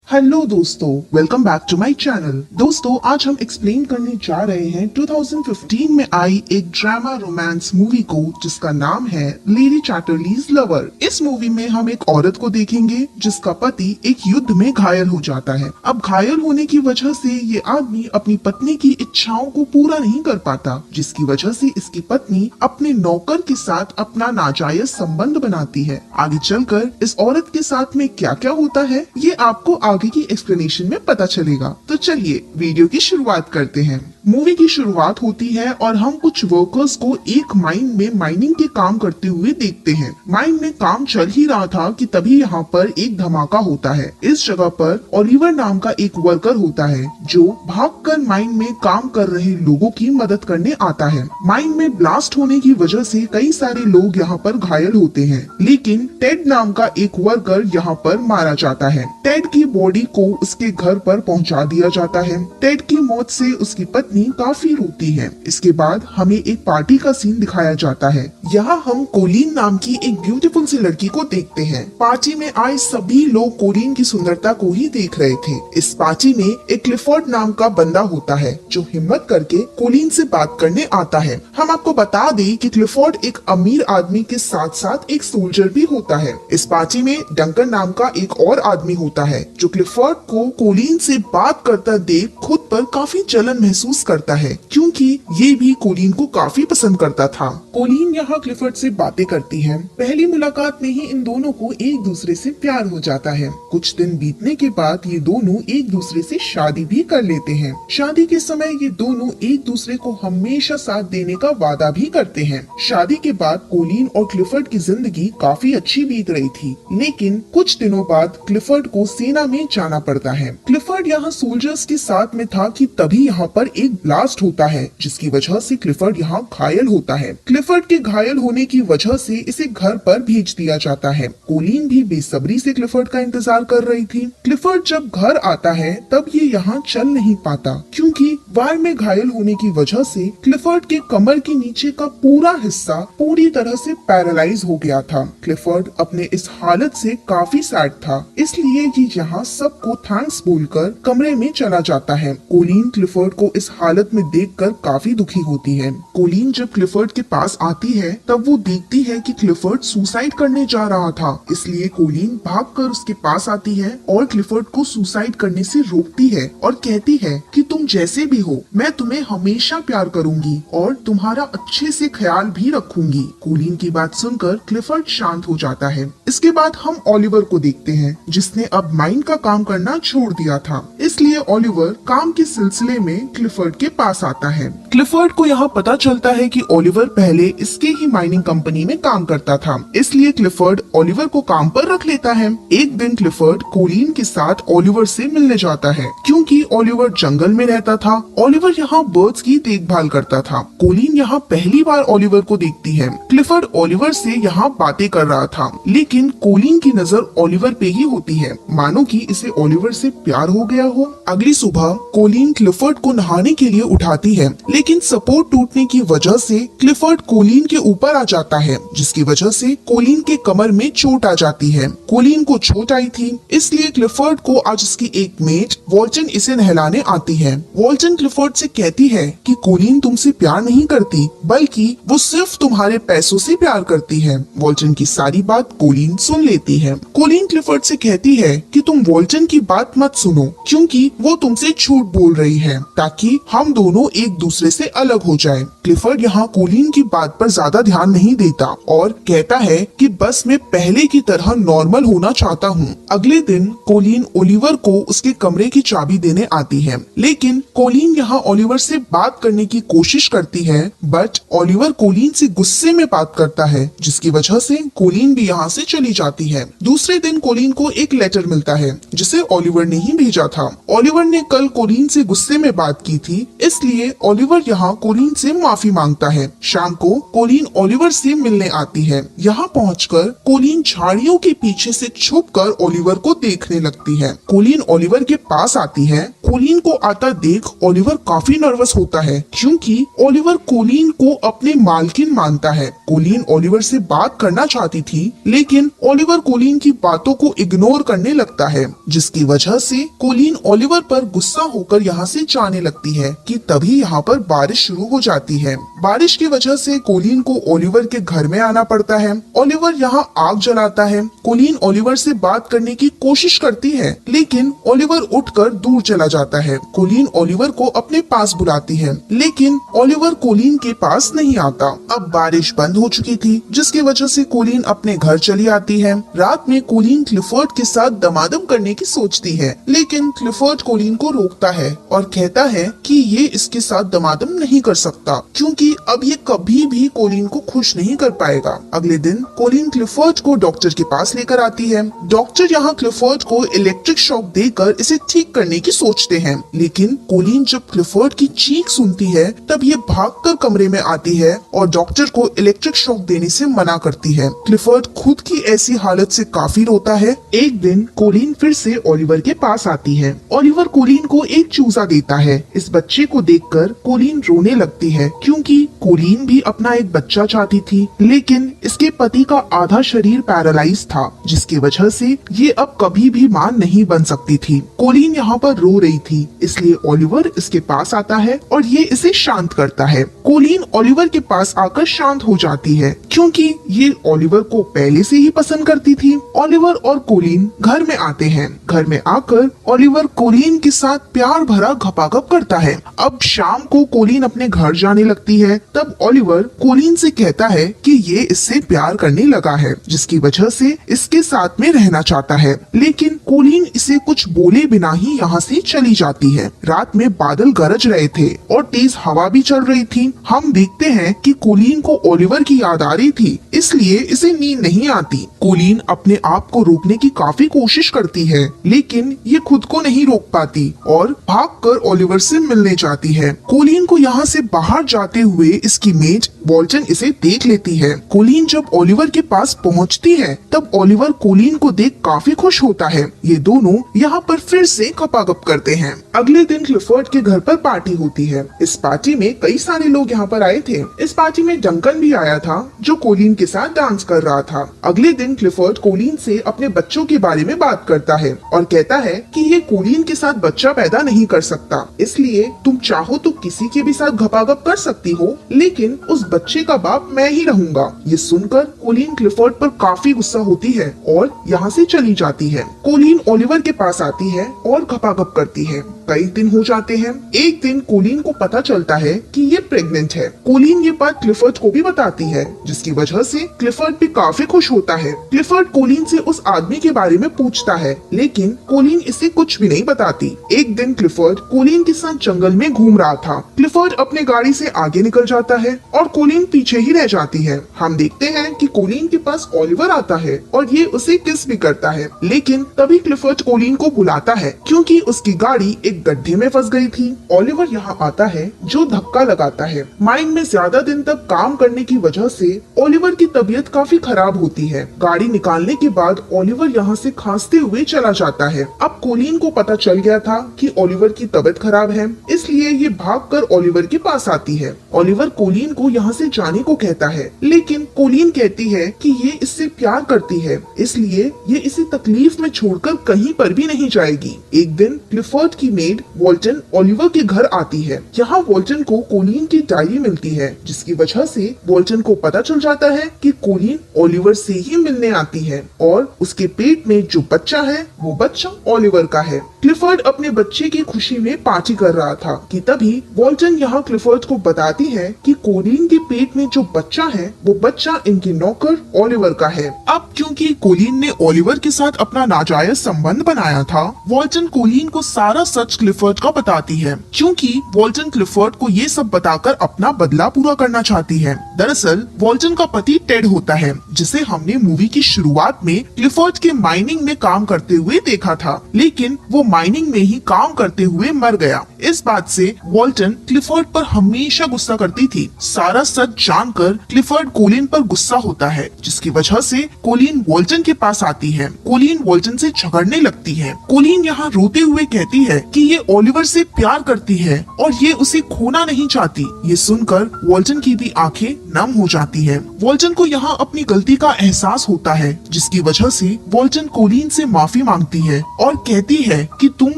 Hello दोस्तों, welcome back to my channel. दोस्तों, आज हम एक्सप्लेन करने जा रहे हैं 2015 में आई एक ड्रामा रोमांस मूवी को जिसका नाम है लेडी चैटरलीज लवर। इस मूवी में हम एक औरत को देखेंगे जिसका पति एक युद्ध में घायल हो जाता है। अब घायल होने की वजह से ये आदमी अपनी पत्नी की इच्छाओं को पूरा नहीं कर पाता, जिसकी वजह से इसकी पत्नी अपने नौकर के साथ अपना नाजायज संबंध बनाती है। आगे चलकर इस औरत के साथ में क्या क्या होता है ये आपको आगे की एक्सप्लेनेशन में पता चलेगा। तो चलिए वीडियो की शुरुआत करते हैं। मूवी की शुरुआत होती है और हम कुछ वर्कर्स को एक माइन में माइनिंग के काम करते हुए देखते हैं। माइन में काम चल ही रहा था कि तभी यहाँ पर एक धमाका होता है। इस जगह पर ओलिवर नाम का एक वर्कर होता है जो भागकर माइन में काम कर रहे लोगों की मदद करने आता है। माइन में ब्लास्ट होने की वजह से कई सारे लोग यहाँ पर घायल होते हैं, लेकिन टेड नाम का एक वर्कर यहाँ पर मारा जाता है। टेड की बॉडी को उसके घर पर पहुंचा दिया जाता है। टेड की मौत से उसकी पत्नी काफी रोती है। इसके बाद हमें एक पार्टी का सीन दिखाया जाता है। यहाँ हम कोलिन नाम की एक ब्यूटीफुल सी लड़की को देखते हैं। पार्टी में आए सभी लोग कोलिन की सुंदरता को ही देख रहे थे। इस पार्टी में एक क्लिफोर्ड नाम का बंदा होता है जो हिम्मत करके कोलिन से बात करने आता है। हम आपको बता दें कि क्लिफोर्ड एक अमीर आदमी के साथ साथ एक सोल्जर भी होता है। इस पार्टी में डंकन नाम का एक और आदमी होता है जो क्लिफोर्ड को कोलिन से बात करता देख खुद पर काफी जलन महसूस करता है, क्योंकि ये भी कोलिन को काफी पसंद करता था। कोलिन यहाँ क्लिफोर्ड से बातें करती है। पहली मुलाकात में ही इन दोनों को एक दूसरे से प्यार हो जाता है। कुछ दिन बीतने के बाद ये दोनों एक दूसरे से शादी भी कर लेते हैं। शादी के समय ये दोनों एक दूसरे को हमेशा साथ देने का वादा भी करते हैं। शादी के बाद कोलिन और क्लिफोर्ड की जिंदगी काफी अच्छी बीत रही थी, लेकिन कुछ दिनों बाद क्लिफोर्ड को सेना में जाना पड़ता है। क्लिफोर्ड यहाँ सोल्जर्स के साथ में था कि तभी यहाँ पर एक ब्लास्ट होता है, जिसकी वजह से क्लिफोर्ड यहाँ घायल होता है। क्लिफोर्ड के घायल होने की वजह से इसे घर पर भेज दिया जाता है। कोलिन भी बेसब्री से क्लिफोर्ड का इंतजार कर रही थी। क्लिफोर्ड जब घर आता है तब ये यहाँ चल नहीं पाता, क्योंकि वार में घायल होने की वजह से क्लिफोर्ड के कमर के नीचे का पूरा हिस्सा पूरी तरह से पैरालाइज हो गया था। क्लिफोर्ड अपने इस हालत से काफी सैड था, इसलिए ये यहाँ सबको थैंक्स बोलकर कमरे में चला जाता है। कोलिन क्लिफोर्ड को इस हालत में देखकर काफी दुखी होती है। कोलिन जब क्लिफोर्ड के पास आती है तब वो देखती है कि क्लिफोर्ड सुसाइड करने जा रहा था, इसलिए कोलिन भागकर उसके पास आती है और क्लिफोर्ड को सुसाइड करने से रोकती है और कहती है कि तुम जैसे भी हो मैं तुम्हें हमेशा प्यार करूंगी और तुम्हारा अच्छे से ख्याल भी रखूंगी। कोलिन की बात सुनकर क्लिफोर्ड शांत हो जाता है। इसके बाद हम ओलिवर को देखते हैं जिसने अब माइन का काम करना छोड़ दिया था, इसलिए ओलिवर काम के सिलसिले में क्लिफोर्ड के पास आता है। क्लिफोर्ड को यहाँ पता चलता है कि ओलिवर पहले इसके ही माइनिंग कंपनी में काम करता था, इसलिए क्लिफोर्ड ओलिवर को काम पर रख लेता है। एक दिन क्लिफोर्ड कोलिन के साथ ओलिवर से मिलने जाता है, क्योंकि ओलिवर जंगल में रहता था। ओलिवर यहाँ बर्ड्स की देखभाल करता था। कोलिन यहाँ पहली बार ओलिवर को देखती है। क्लिफोर्ड ओलिवर से यहाँ बातें कर रहा था, लेकिन कोलिन की नजर ओलिवर पे ही होती है, मानो कि इसे ओलिवर से प्यार हो गया हो। अगली सुबह कोलिन क्लिफोर्ड को नहाने के लिए उठाती है, लेकिन सपोर्ट टूटने की वजह से क्लिफोर्ड कोलिन के ऊपर आ जाता है, जिसकी वजह से कोलिन के कमर में चोट आ जाती है। कोलिन को चोट आई थी, इसलिए क्लिफोर्ड को आज उसकी एक मेट वॉल्टन इसे नहलाने आती है। वॉल्टन क्लिफोर्ड से कहती है कि कोलिन तुमसे प्यार नहीं करती, बल्कि वो सिर्फ तुम्हारे पैसों से प्यार करती है। वॉल्टन की सारी बात कोलिन सुन लेती है। कोलिन क्लिफोर्ड से कहती है कि तुम वॉल्टन की बात मत सुनो, क्योंकि वो तुमसे झूठ बोल रही है ताकि हम दोनों एक दूसरे से अलग हो जाएं। क्लिफोर्ड यहाँ कोलिन की बात पर ज्यादा ध्यान नहीं देता और कहता है कि बस मैं पहले की तरह नॉर्मल होना चाहता हूँ। अगले दिन कोलिन ओलिवर को उसके कमरे की चाबी देने आती है, लेकिन कोलिन यहाँ ओलिवर से बात करने की कोशिश करती है, बट ओलिवर कोलिन से गुस्से में बात करता है, जिसकी वजह से कोलिन भी यहाँ से चली जाती है। दूसरे दिन कोलिन को एक लेटर मिलता है जिसे ओलिवर ने ही भेजा था। ओलिवर ने कल कोलिन से गुस्से में बात की थी, थी, इसलिए ओलिवर यहाँ कोलिन से माफी मांगता है। शाम को कोलिन ओलिवर से मिलने आती है। यहाँ पहुंचकर कोलिन झाड़ियों के पीछे से छुपकर ओलिवर को देखने लगती है। कोलिन ओलिवर के पास आती है। कोलिन को आता देख ओलिवर काफी नर्वस होता है, क्योंकि ओलिवर कोलिन को अपने मालकिन मानता है। कोलिन ओलिवर से बात करना चाहती थी, लेकिन ओलिवर कोलिन की बातों को इग्नोर करने लगता है, जिसकी वजह से कोलिन ओलिवर पर गुस्सा होकर यहाँ से जाने लगती है कि तभी यहाँ पर बारिश शुरू हो जाती है। बारिश की वजह से कोलिन को ओलिवर के घर में आना पड़ता है। ओलिवर यहाँ आग जलाता है। कोलिन ओलिवर से बात करने की कोशिश करती है, लेकिन ओलिवर उठकर दूर चला जाता है। कोलिन ओलिवर को अपने पास बुलाती है, लेकिन ओलिवर कोलिन के पास नहीं आता। अब बारिश बंद हो चुकी थी, जिसकी वजह से कोलिन अपने घर चली आती है। रात में कोलिन क्लिफर्ड के साथ दमादम करने की सोचती है, लेकिन क्लिफर्ड कोलिन को रोकता है और कहता है कि ये इसके साथ दमादम नहीं कर सकता, क्योंकि अब ये कभी भी कोलिन को खुश नहीं कर पाएगा। अगले दिन कोलिन क्लिफर्ड को डॉक्टर के पास लेकर आती है। डॉक्टर यहाँ क्लिफर्ड को इलेक्ट्रिक शॉक देकर इसे ठीक करने की सोचते हैं, लेकिन कोलिन जब क्लिफर्ड की चीख सुनती है तब ये भागकर कमरे में आती है और डॉक्टर को इलेक्ट्रिक शॉक देने से मना करती है। क्लिफर्ड खुद की ऐसी हालत से काफी रोता है। एक दिन कोलिन फिर से ओलिवर के पास आती है। ओलिवर कोलिन को एक चूजा देता है। इस बच्चे को देखकर कोलिन रोने लगती है, क्योंकि कोलिन भी अपना एक बच्चा चाहती थी, लेकिन इसके पति का आधा शरीर पैरालाइज था, जिसकी वजह से ये अब कभी भी मां नहीं बन सकती थी। कोलिन यहाँ पर रो रही थी, इसलिए ओलिवर इसके पास आता है और ये इसे शांत करता है। कोलिन ओलिवर के पास आकर शांत हो जाती है, क्योंकि ये ओलिवर को पहले से ही पसंद करती थी। ओलिवर और कोलिन घर में आते हैं। घर में आकर ओलिवर कोलिन के साथ प्यार भरा घपाघप करता है। अब शाम को कोलिन अपने घर जाने लगती है। तब ओलिवर कोलिन से कहता है कि ये इससे प्यार करने लगा है, जिसकी वजह से इसके साथ में रहना चाहता है, लेकिन कोलिन इसे कुछ बोले बिना ही यहाँ से चली जाती है। रात में बादल गरज रहे थे और तेज हवा भी चल रही थी। हम देखते हैं कि कोलिन को ओलिवर की याद आ रही थी, इसलिए इसे नींद नहीं आती। कोलिन अपने आप को रोकने की काफी कोशिश करती है, लेकिन ये खुद को नहीं रोक पाती और भागकर ओलिवर से मिलने जाती है। कोलिन को यहाँ से बाहर जाते हुए इसकी मेट वॉल्टन इसे देख लेती है। कोलिन जब ओलिवर के पास पहुँचती है, तब ओलिवर कोलिन को देख काफी खुश होता है। ये दोनों यहाँ पर फिर से खपागप करते हैं। अगले दिन क्लिफर्ड के घर पर पार्टी होती है। इस पार्टी में कई सारे लोग यहाँ पर आए थे। इस पार्टी में डंकन भी आया था, जो कोलिन के साथ डांस कर रहा था। अगले दिन क्लिफर्ड कोलिन से अपने बच्चों के बारे में बात करता है और कहता है कि ये कोलिन के साथ बच्चा पैदा नहीं कर सकता, इसलिए तुम चाहो तो किसी के भी साथ घपाघप कर सकती हो, लेकिन उस बच्चे का बाप मैं ही रहूंगा। ये सुनकर कोलिन क्लिफर्ड पर काफी गुस्सा होती है और यहाँ से चली जाती है। कोलिन ओलिवर के पास आती है और घपाघप करती है। कई दिन हो जाते हैं। एक दिन कोलिन को पता चलता है कि ये प्रेग्नेंट है। कोलिन ये बात क्लिफर्ड को भी बताती है, जिसकी वजह से क्लिफर्ड भी काफी खुश होता है। क्लिफर्ड कोलिन से उस आदमी के बारे में पूछता है, लेकिन कोलिन इसे कुछ भी नहीं बताती। एक दिन क्लिफर्ड कोलिन के साथ जंगल में घूम रहा था। क्लिफर्ड अपने गाड़ी से आगे निकल जाता है और कोलिन पीछे ही रह जाती है। हम देखते हैं कि कोलिन के पास ओलिवर आता है और ये उसे किस भी करता है, लेकिन तभी क्लिफर्ड कोलिन को बुलाता है, क्योंकि उसकी गाड़ी एक गड्ढे में फंस गई थी। ओलिवर यहाँ आता है, जो धक्का लगाता है। माइन में ज्यादा दिन तक काम करने की वजह से ओलिवर की तबीयत काफी खराब होती है। गाड़ी निकालने के बाद ओलिवर यहाँ से खांसते हुए चला जाता है। अब कोलिन को पता चल गया था कि ओलिवर की तबीयत खराब है, इसलिए ये भागकर ओलिवर के पास आती है। ओलिवर कोलिन को यहाँ से जाने को कहता है, लेकिन कोलिन कहती है कि ये इससे प्यार करती है, इसलिए ये इसे तकलीफ में छोड़कर कहीं पर भी नहीं जाएगी। एक दिन क्लिफर्ड की मेड वॉल्टन ओलिवर के घर आती है। यहाँ वॉल्टन को कोलिन की डायरी मिलती है, जिसकी वजह से वॉल्टन को पता चल जाता है कि कोलिन ओलिवर से ही मिलने आती है और उसके पेट में जो बच्चा है वो बच्चा ओलिवर का है। क्लिफर्ड अपने बच्चे की खुशी में पार्टी कर रहा था कि तभी वॉल्टन यहाँ क्लिफर्ड को बताती है कि कोलिन के पेट में जो बच्चा है वो बच्चा इनके नौकर ओलिवर का है। अब क्योंकि कोलिन ने ओलिवर के साथ अपना नाजायज संबंध बनाया था, वॉल्टन कोलिन को सारा सच क्लिफर्ड का बताती है, क्योंकि वॉल्टन क्लिफर्ड को ये सब बताकर अपना बदला पूरा करना चाहती है। दरअसल वॉल्टन का पति टेड होता है, जिसे हमने मूवी की शुरुआत में क्लिफर्ड के माइनिंग में काम करते हुए देखा था, लेकिन वो माइनिंग में ही काम करते हुए मर गया। इस बात से वॉल्टन क्लिफर्ड पर हमेशा गुस्सा करती थी। सारा सच जानकर क्लिफर्ड कोलिन पर गुस्सा होता है, जिसकी वजह से कोलिन वॉल्टन के पास आती है। कोलिन वॉल्टन से झगड़ने लगती है। कोलिन यहाँ रोते हुए कहती है कि ये ओलिवर से प्यार करती है और ये उसे खोना नहीं चाहती। ये सुनकर वॉल्टन की भी आंखें नम हो जाती है। वॉल्टन को यहाँ अपनी गलती का एहसास होता है, जिसकी वजह से वॉल्टन कोलिन से माफी मांगती है और कहती है कि तुम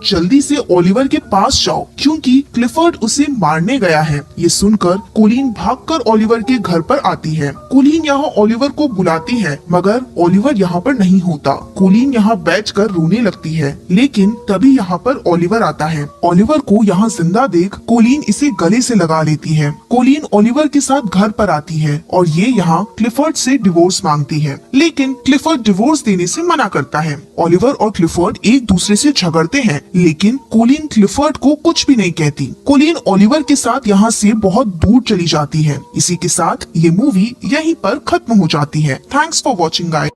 जल्दी से ओलिवर के पास जाओ, क्योंकि क्लिफर्ड उसे मारने गया है। ये सुनकर कोलिन भागकर ओलिवर के घर पर आती है। कोलिन यहाँ ओलिवर को बुलाती है, मगर ओलिवर यहाँ पर नहीं होता। कोलिन यहाँ बैठकर रोने लगती है, लेकिन तभी यहाँ पर ओलिवर आता है। ओलिवर को यहाँ जिंदा देख कोलिन इसे गले से लगा लेती है। कोलिन ओलिवर के साथ घर पर आती है और ये यहाँ क्लिफर्ड से डिवोर्स मांगती है, लेकिन क्लिफर्ड डिवोर्स देने से मना करता है। ओलिवर और क्लिफर्ड एक दूसरे से झगड़ते हैं, लेकिन कोलिन क्लिफर्ड को कुछ भी नहीं कहती। कोलिन ओलिवर के साथ यहाँ से बहुत दूर चली जाती है। इसी के साथ ये मूवी यहीं पर खत्म हो जाती है। Thanks for watching guys.